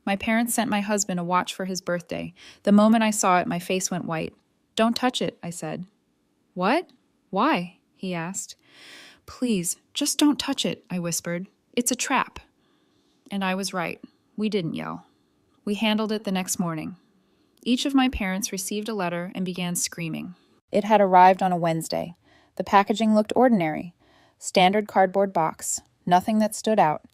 My parents sent my husband a watch for his birthday. The moment I saw it, my face went white. Don't touch it, I said. What? Why? He asked. Please, just don't touch it, I whispered. It's a trap. And I was right. We didn't yell. We handled it the next morning. Each of my parents received a letter and began screaming. It had arrived on a Wednesday. The packaging looked ordinary. Standard cardboard box. Nothing that stood out.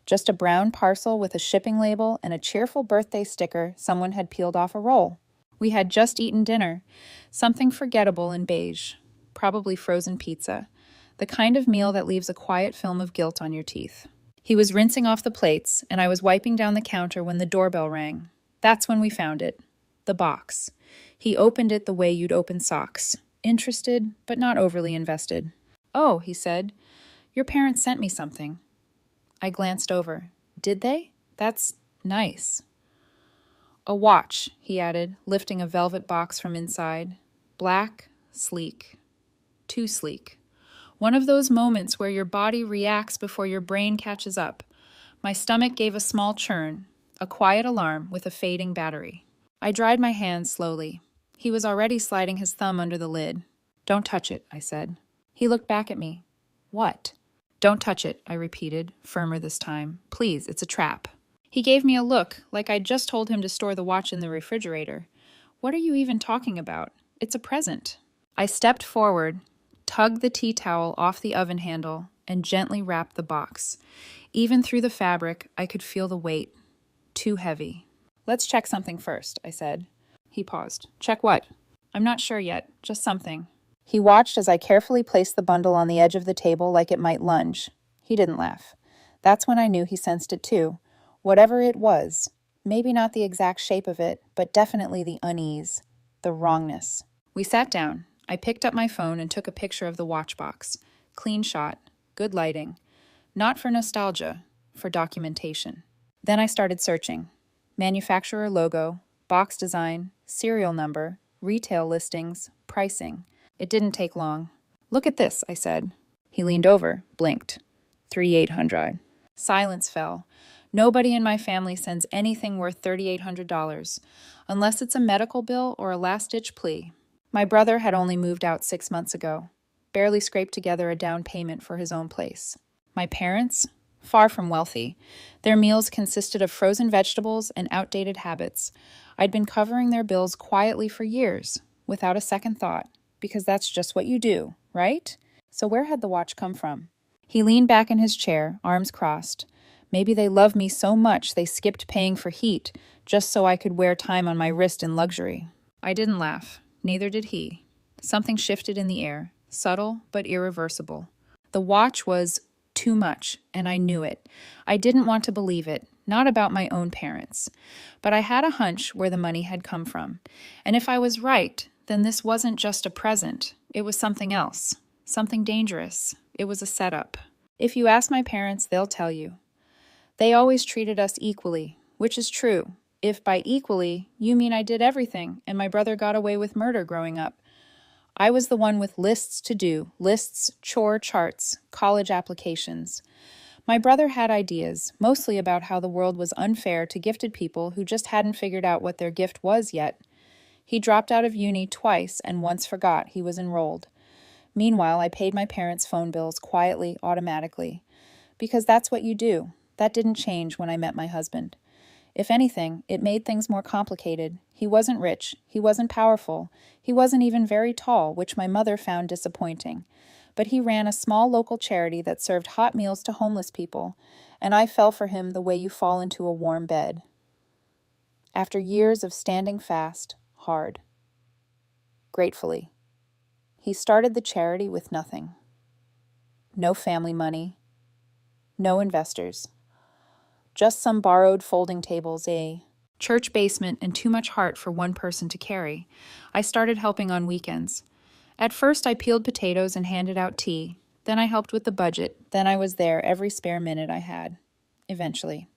Just a brown parcel with a shipping label and a cheerful birthday sticker someone had peeled off a roll. We had just eaten dinner. Something forgettable and beige. Probably frozen pizza. The kind of meal that leaves a quiet film of guilt on your teeth. He was rinsing off the plates, and I was wiping down the counter when the doorbell rang. That's when we found it. The box. He opened it the way you'd open socks. Interested, but not overly invested. Oh, he said. Your parents sent me something. I glanced over. Did they? That's nice. A watch, he added, lifting a velvet box from inside. Black, sleek. Too sleek. One of those moments where your body reacts before your brain catches up. My stomach gave a small churn, a quiet alarm with a fading battery. I dried my hands slowly. He was already sliding his thumb under the lid. Don't touch it, I said. He looked back at me. What? Don't touch it, I repeated, firmer this time. Please, it's a trap. He gave me a look, like I'd just told him to store the watch in the refrigerator. What are you even talking about? It's a present. I stepped forward, tugged the tea towel off the oven handle, and gently wrapped the box. Even through the fabric, I could feel the weight. Too heavy. Let's check something first, I said. He paused. Check what? I'm not sure yet. Just something. He watched as I carefully placed the bundle on the edge of the table like it might lunge. He didn't laugh. That's when I knew he sensed it too. Whatever it was. Maybe not the exact shape of it, but definitely the unease. The wrongness. We sat down. I picked up my phone and took a picture of the watch box. Clean shot. Good lighting. Not for nostalgia. For documentation. Then I started searching. Manufacturer logo, box design, serial number, retail listings, pricing. It didn't take long. Look at this, I said. He leaned over, blinked. 3,800. Silence fell. Nobody in my family sends anything worth $3,800, unless it's a medical bill or a last-ditch plea. My brother had only moved out 6 months ago, barely scraped together a down payment for his own place. My parents? Far from wealthy. Their meals consisted of frozen vegetables and outdated habits. I'd been covering their bills quietly for years, without a second thought, because that's just what you do, right? So where had the watch come from? He leaned back in his chair, arms crossed. Maybe they loved me so much they skipped paying for heat, just so I could wear time on my wrist in luxury. I didn't laugh. Neither did he. Something shifted in the air, subtle but irreversible. The watch was too much, and I knew it. I didn't want to believe it, not about my own parents. But I had a hunch where the money had come from. And if I was right, then this wasn't just a present. It was something else. Something dangerous. It was a setup. If you ask my parents, they'll tell you. They always treated us equally, which is true. If by equally, you mean I did everything, and my brother got away with murder growing up. I was the one with lists to do, lists, chore charts, college applications. My brother had ideas, mostly about how the world was unfair to gifted people who just hadn't figured out what their gift was yet. He dropped out of uni twice and once forgot he was enrolled. Meanwhile, I paid my parents' phone bills quietly, automatically. Because that's what you do. That didn't change when I met my husband. If anything, it made things more complicated. He wasn't rich. He wasn't powerful. He wasn't even very tall, which my mother found disappointing. But he ran a small local charity that served hot meals to homeless people, and I fell for him the way you fall into a warm bed. After years of standing fast, hard. Gratefully. He started the charity with nothing. No family money. No investors. Just some borrowed folding tables, a church basement, and too much heart for one person to carry. I started helping on weekends. At first, I peeled potatoes and handed out tea. Then I helped with the budget. Then I was there every spare minute I had. Eventually.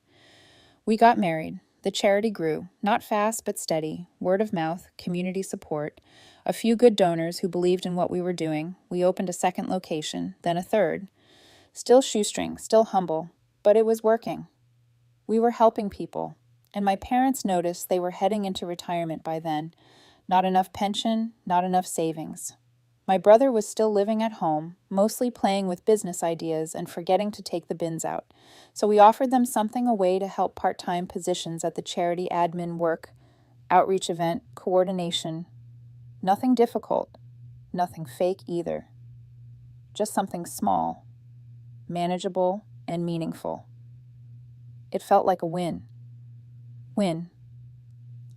We got married. The charity grew, not fast but steady, word of mouth, community support, a few good donors who believed in what we were doing. We opened a second location, then a third. Still shoestring, still humble, but it was working. We were helping people, And my parents noticed they were heading into retirement by then. Not enough pension, not enough savings. My brother was still living at home, mostly playing with business ideas and forgetting to take the bins out. So we offered them something away to help part-time positions at the charity admin work, outreach event, coordination. Nothing difficult, nothing fake either. Just something small, manageable, and meaningful. It felt like a win. Win.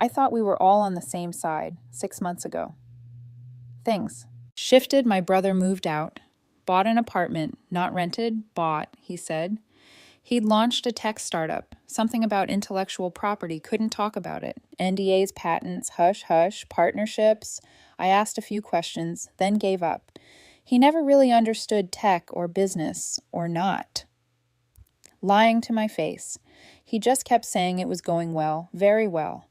I thought we were all on the same side 6 months ago. Things shifted. My brother moved out, bought an apartment, not rented, bought, he said. He'd launched a tech startup, something about intellectual property, couldn't talk about it. NDAs, patents, hush, hush, partnerships. I asked a few questions, then gave up. He never really understood tech or business, or not. Lying to my face. He just kept saying it was going well, very well.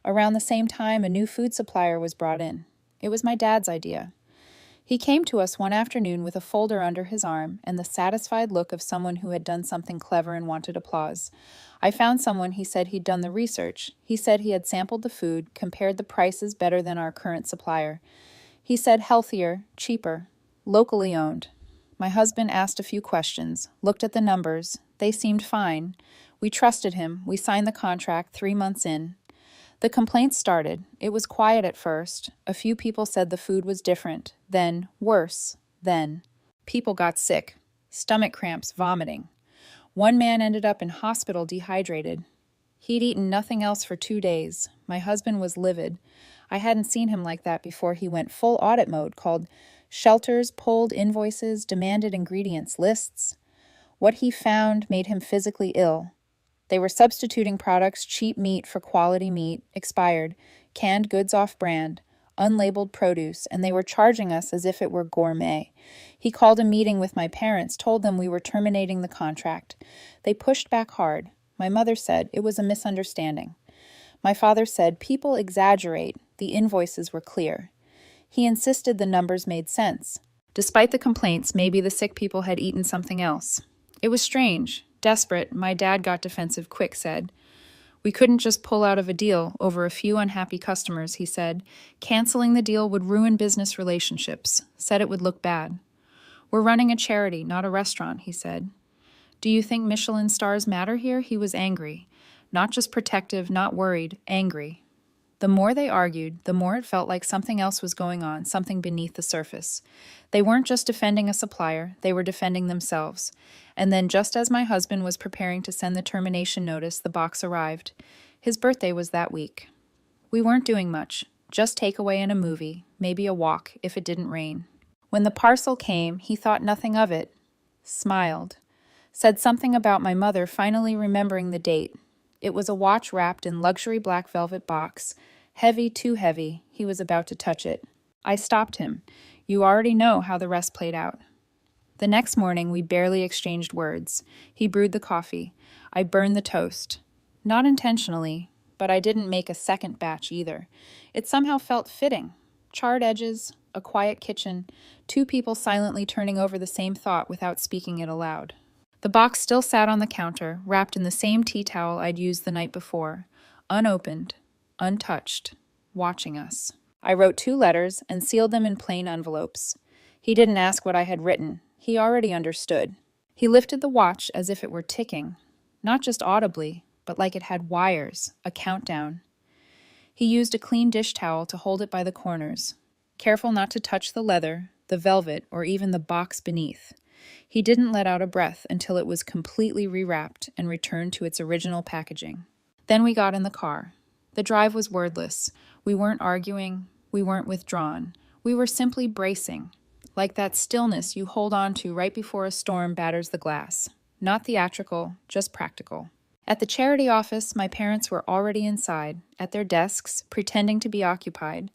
Around the same time, a new food supplier was brought in. It was my dad's idea. He came to us one afternoon with a folder under his arm and the satisfied look of someone who had done something clever and wanted applause. I found someone. He said he'd done the research. He said he had sampled the food, compared the prices better than our current supplier. He said healthier, cheaper, locally owned. My husband asked a few questions, looked at the numbers. They seemed fine. We trusted him. We signed the contract 3 months in. The complaints started. It was quiet at first. A few people said the food was different. Then, worse. Then, people got sick. Stomach cramps, vomiting. One man ended up in hospital dehydrated. He'd eaten nothing else for 2 days. My husband was livid. I hadn't seen him like that before he went full audit mode, called shelters, pulled invoices, demanded ingredients lists. What he found made him physically ill. They were substituting products, cheap meat for quality meat, expired, canned goods off-brand, unlabeled produce, and they were charging us as if it were gourmet. He called a meeting with my parents, told them we were terminating the contract. They pushed back hard. My mother said it was a misunderstanding. My father said people exaggerate. The invoices were clear. He insisted the numbers made sense. Despite the complaints, maybe the sick people had eaten something else. It was strange. Desperate, my dad got defensive quick, said. We couldn't just pull out of a deal over a few unhappy customers, he said. Canceling the deal would ruin business relationships. Said it would look bad. We're running a charity, not a restaurant, he said. Do you think Michelin stars matter here? He was angry. Not just protective, not worried, angry. The more they argued, the more it felt like something else was going on, something beneath the surface. They weren't just defending a supplier, they were defending themselves. And then just as my husband was preparing to send the termination notice, the box arrived. His birthday was that week. We weren't doing much, just takeaway and a movie, maybe a walk if it didn't rain. When the parcel came, he thought nothing of it, smiled, said something about my mother finally remembering the date. It was a watch wrapped in luxury black velvet box. Heavy, too heavy. He was about to touch it. I stopped him. You already know how the rest played out. The next morning, we barely exchanged words. He brewed the coffee. I burned the toast. Not intentionally, but I didn't make a second batch either. It somehow felt fitting. Charred edges, a quiet kitchen, 2 people silently turning over the same thought without speaking it aloud. The box still sat on the counter, wrapped in the same tea towel I'd used the night before, unopened, untouched, watching us. I wrote 2 letters and sealed them in plain envelopes. He didn't ask what I had written. He already understood. He lifted the watch as if it were ticking, not just audibly, but like it had wires, a countdown. He used a clean dish towel to hold it by the corners, careful not to touch the leather, the velvet, or even the box beneath. He didn't let out a breath until it was completely rewrapped and returned to its original packaging. Then we got in the car. The drive was wordless. We weren't arguing. We weren't withdrawn. We were simply bracing, like that stillness you hold on to right before a storm batters the glass. Not theatrical, just practical. At the charity office, my parents were already inside, at their desks, pretending to be occupied.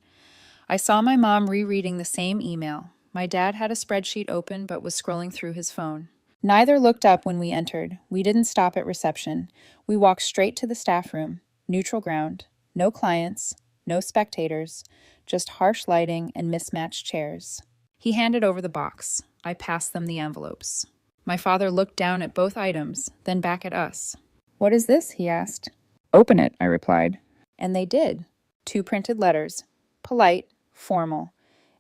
I saw my mom rereading the same email. My dad had a spreadsheet open but was scrolling through his phone. Neither looked up when we entered. We didn't stop at reception. We walked straight to the staff room. Neutral ground. No clients. No spectators. Just harsh lighting and mismatched chairs. He handed over the box. I passed them the envelopes. My father looked down at both items, then back at us. What is this? He asked. Open it, I replied. And they did. 2 printed letters. Polite, formal,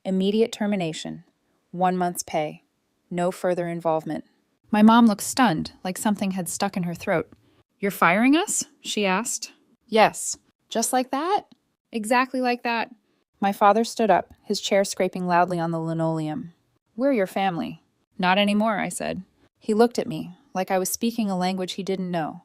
immediate termination, 1 month's pay, no further involvement. My mom looked stunned, like something had stuck in her throat. You're firing us? She asked. Yes. Just like that? Exactly like that. My father stood up, his chair scraping loudly on the linoleum. We're your family. Not anymore, I said. He looked at me, like I was speaking a language he didn't know,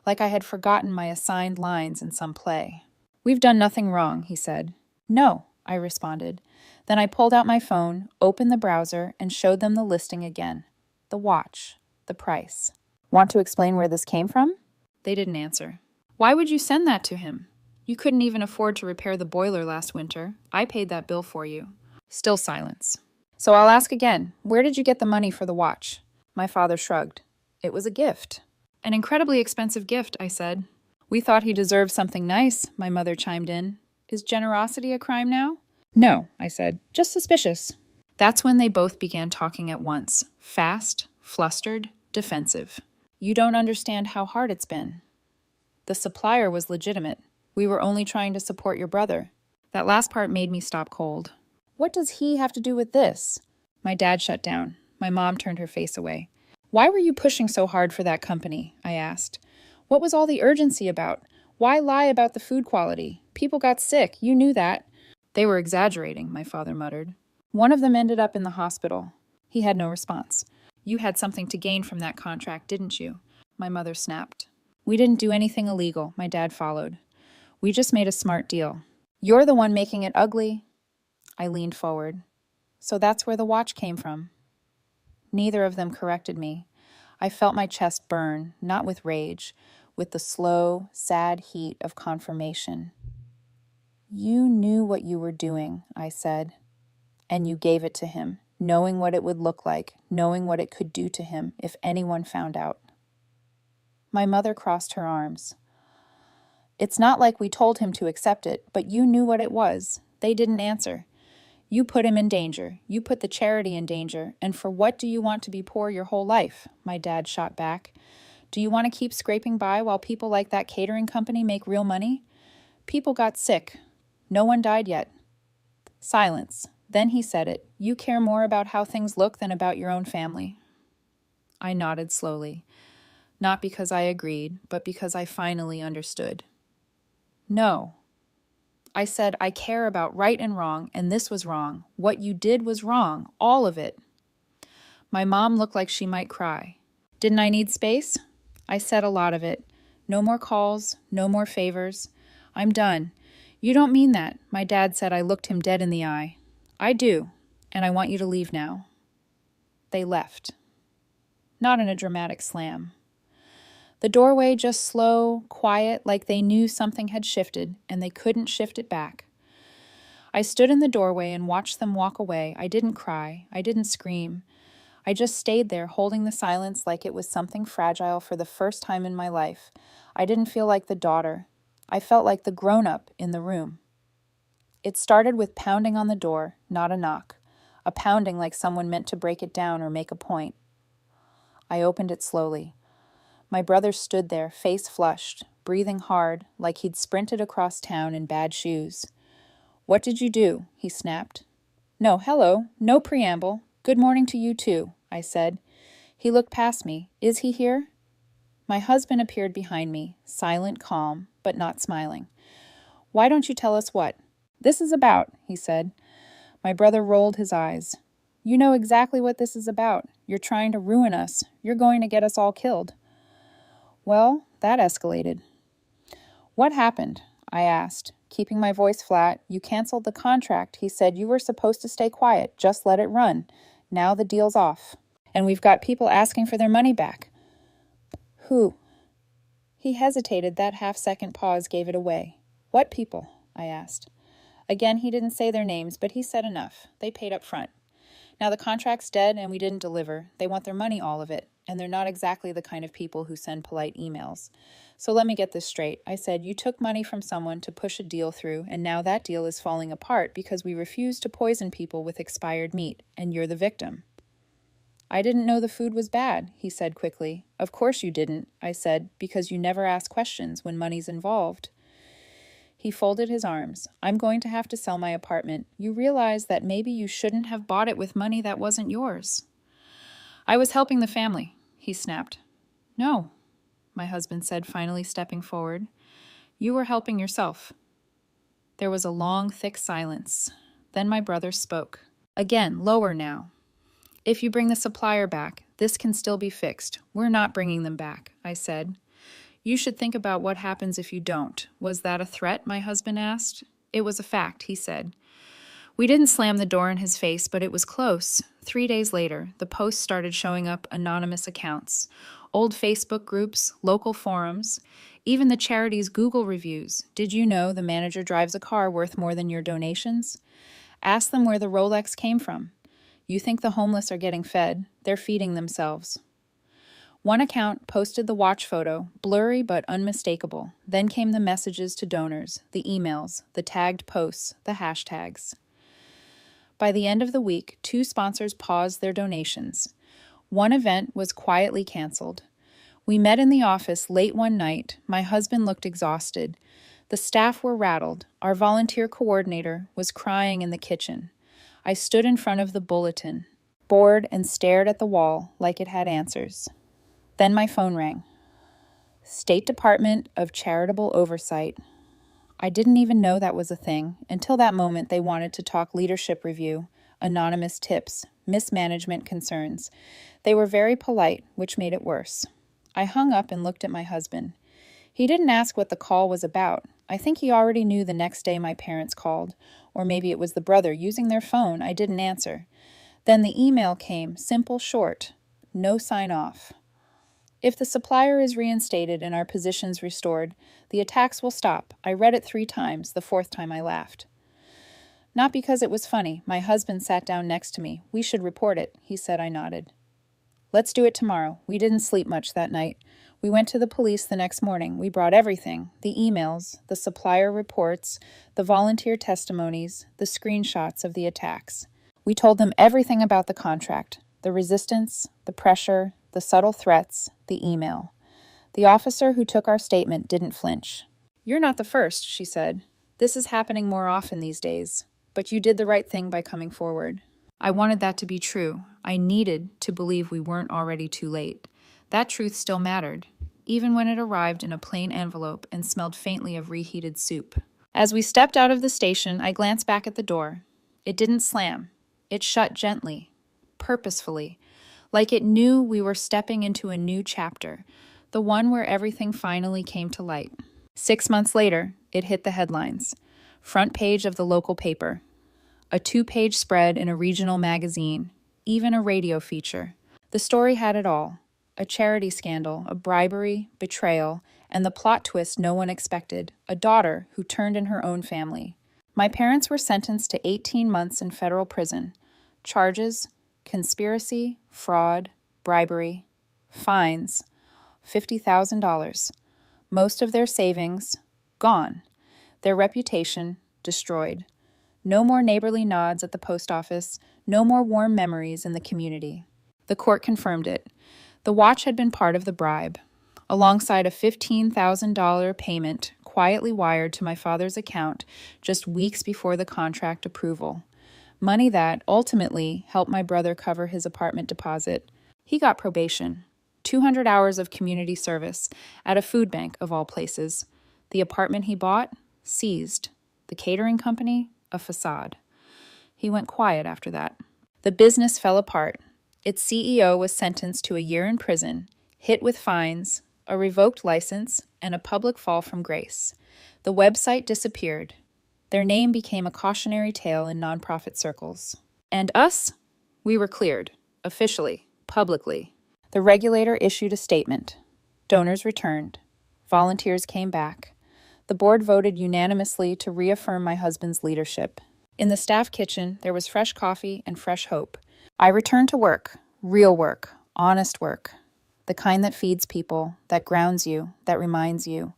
like I had forgotten my assigned lines in some play. We've done nothing wrong, he said. No, I responded. Then I pulled out my phone, opened the browser, and showed them the listing again. The watch. The price. Want to explain where this came from? They didn't answer. Why would you send that to him? You couldn't even afford to repair the boiler last winter. I paid that bill for you. Still silence. So I'll ask again, where did you get the money for the watch? My father shrugged. It was a gift. An incredibly expensive gift, I said. We thought he deserved something nice, my mother chimed in. Is generosity a crime now? No, I said. Just suspicious. That's when they both began talking at once. Fast, flustered, defensive. You don't understand how hard it's been. The supplier was legitimate. We were only trying to support your brother. That last part made me stop cold. What does he have to do with this? My dad shut down. My mom turned her face away. Why were you pushing so hard for that company? I asked. What was all the urgency about? Why lie about the food quality? People got sick. You knew that. They were exaggerating, my father muttered. One of them ended up in the hospital. He had no response. You had something to gain from that contract, didn't you? My mother snapped. We didn't do anything illegal, my dad followed. We just made a smart deal. You're the one making it ugly. I leaned forward. So that's where the watch came from. Neither of them corrected me. I felt my chest burn, not with rage, with the slow, sad heat of confirmation. You knew what you were doing, I said, and you gave it to him, knowing what it would look like, knowing what it could do to him if anyone found out. My mother crossed her arms. It's not like we told him to accept it, but you knew what it was. They didn't answer. You put him in danger. You put the charity in danger. And for what do you want to be poor your whole life? My dad shot back. Do you want to keep scraping by while people like that catering company make real money? People got sick. No one died yet. Silence. Then he said it. You care more about how things look than about your own family. I nodded slowly. Not because I agreed, but because I finally understood. No. I said, I care about right and wrong, and this was wrong. What you did was wrong, all of it. My mom looked like she might cry. Didn't I need space? I said a lot of it. No more calls, no more favors. I'm done. You don't mean that. My dad said. I looked him dead in the eye. I do, and I want you to leave now. They left. Not in a dramatic slam. The doorway just slow, quiet, like they knew something had shifted, and they couldn't shift it back. I stood in the doorway and watched them walk away. I didn't cry. I didn't scream. I just stayed there, holding the silence like it was something fragile for the first time in my life. I didn't feel like the daughter. I felt like the grown-up in the room. It started with pounding on the door, not a knock. A pounding like someone meant to break it down or make a point. I opened it slowly. My brother stood there, face flushed, breathing hard, like he'd sprinted across town in bad shoes. What did you do? He snapped. No, hello, no preamble. Good morning to you too, I said. He looked past me. Is he here? My husband appeared behind me, silent, calm, but not smiling. Why don't you tell us what this is about? He said. My brother rolled his eyes. You know exactly what this is about. You're trying to ruin us. You're going to get us all killed. Well, that escalated. What happened? I asked, keeping my voice flat. You canceled the contract. He said you were supposed to stay quiet. Just let it run. Now the deal's off. And we've got people asking for their money back. Who? He hesitated. That half-second pause gave it away. What people? I asked. Again, he didn't say their names, but he said enough. They paid up front. Now the contract's dead and we didn't deliver. They want their money, all of it. And they're not exactly the kind of people who send polite emails. So let me get this straight. I said, you took money from someone to push a deal through, and now that deal is falling apart because we refuse to poison people with expired meat, and you're the victim. I didn't know the food was bad, he said quickly. Of course you didn't, I said, because you never ask questions when money's involved. He folded his arms. I'm going to have to sell my apartment. You realize that maybe you shouldn't have bought it with money that wasn't yours. I was helping the family, he snapped. No, my husband said, finally stepping forward. You were helping yourself. There was a long, thick silence. Then my brother spoke. Again, lower now. If you bring the supplier back, this can still be fixed. We're not bringing them back, I said. You should think about what happens if you don't. Was that a threat? My husband asked. It was a fact, he said. We didn't slam the door in his face, but it was close. 3 days later, the posts started showing up anonymous accounts, old Facebook groups, local forums, even the charity's Google reviews. Did you know the manager drives a car worth more than your donations? Ask them where the Rolex came from. You think the homeless are getting fed. They're feeding themselves. One account posted the watch photo, blurry but unmistakable. Then came the messages to donors, the emails, the tagged posts, the hashtags. By the end of the week, 2 sponsors paused their donations. One event was quietly canceled. We met in the office late one night. My husband looked exhausted. The staff were rattled. Our volunteer coordinator was crying in the kitchen. I stood in front of the bulletin, bored, and stared at the wall like it had answers. Then my phone rang. State Department of Charitable Oversight. I didn't even know that was a thing. Until that moment, they wanted to talk leadership review, anonymous tips, mismanagement concerns. They were very polite, which made it worse. I hung up and looked at my husband. He didn't ask what the call was about. I think he already knew the next day my parents called, or maybe it was the brother using their phone. I didn't answer. Then the email came, simple, short, no sign off. If the supplier is reinstated and our positions restored, the attacks will stop. I read it 3 times. The 4th time I laughed. Not because it was funny. My husband sat down next to me. We should report it, he said. I nodded. Let's do it tomorrow. We didn't sleep much that night. We went to the police the next morning. We brought everything, the emails, the supplier reports, the volunteer testimonies, the screenshots of the attacks. We told them everything about the contract, the resistance, the pressure, the subtle threats, the email. The officer who took our statement didn't flinch. You're not the first, she said. This is happening more often these days, but you did the right thing by coming forward. I wanted that to be true. I needed to believe we weren't already too late. That truth still mattered, even when it arrived in a plain envelope and smelled faintly of reheated soup. As we stepped out of the station, I glanced back at the door. It didn't slam. It shut gently, purposefully, like it knew we were stepping into a new chapter, the one where everything finally came to light. 6 months later, it hit the headlines. Front page of the local paper. A 2-page spread in a regional magazine. Even a radio feature. The story had it all. A charity scandal, a bribery, betrayal, and the plot twist no one expected. A daughter who turned in her own family. My parents were sentenced to 18 months in federal prison. Charges: conspiracy, fraud, bribery, fines, $50,000. Most of their savings gone. Their reputation destroyed. No more neighborly nods at the post office, no more warm memories in the community. The court confirmed it. The watch had been part of the bribe, alongside a $15,000 payment quietly wired to my father's account just weeks before the contract approval. Money that ultimately helped my brother cover his apartment deposit. He got probation, 200 hours of community service at a food bank of all places. The apartment he bought, seized. The catering company, a facade. He went quiet after that. The business fell apart. Its CEO was sentenced to a year in prison, hit with fines, a revoked license, and a public fall from grace. The website disappeared. Their name became a cautionary tale in nonprofit circles. And us? We were cleared, officially, publicly. The regulator issued a statement. Donors returned. Volunteers came back. The board voted unanimously to reaffirm my husband's leadership. In the staff kitchen, there was fresh coffee and fresh hope. I returned to work, real work, honest work, the kind that feeds people, that grounds you, that reminds you,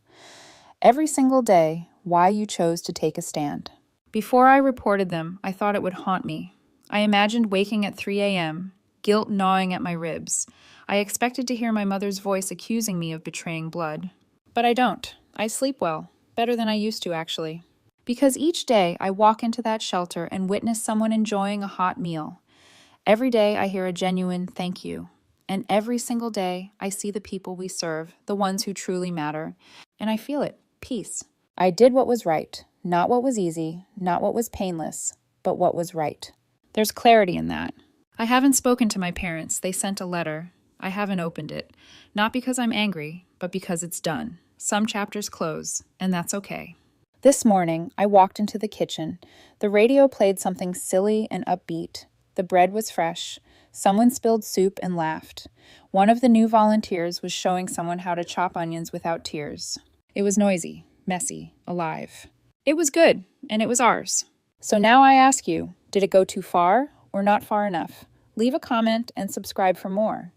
every single day, why you chose to take a stand. Before I reported them, I thought it would haunt me. I imagined waking at 3 a.m., guilt gnawing at my ribs. I expected to hear my mother's voice accusing me of betraying blood. But I don't. I sleep well. Better than I used to, actually. Because each day I walk into that shelter and witness someone enjoying a hot meal. Every day I hear a genuine thank you. And every single day I see the people we serve, the ones who truly matter. And I feel it. Peace. I did what was right. Not what was easy, not what was painless, but what was right. There's clarity in that. I haven't spoken to my parents. They sent a letter. I haven't opened it. Not because I'm angry, but because it's done. Some chapters close, and that's okay. This morning, I walked into the kitchen. The radio played something silly and upbeat. The bread was fresh. Someone spilled soup and laughed. One of the new volunteers was showing someone how to chop onions without tears. It was noisy, messy, alive. It was good, and it was ours. So now I ask you, did it go too far or not far enough? Leave a comment and subscribe for more.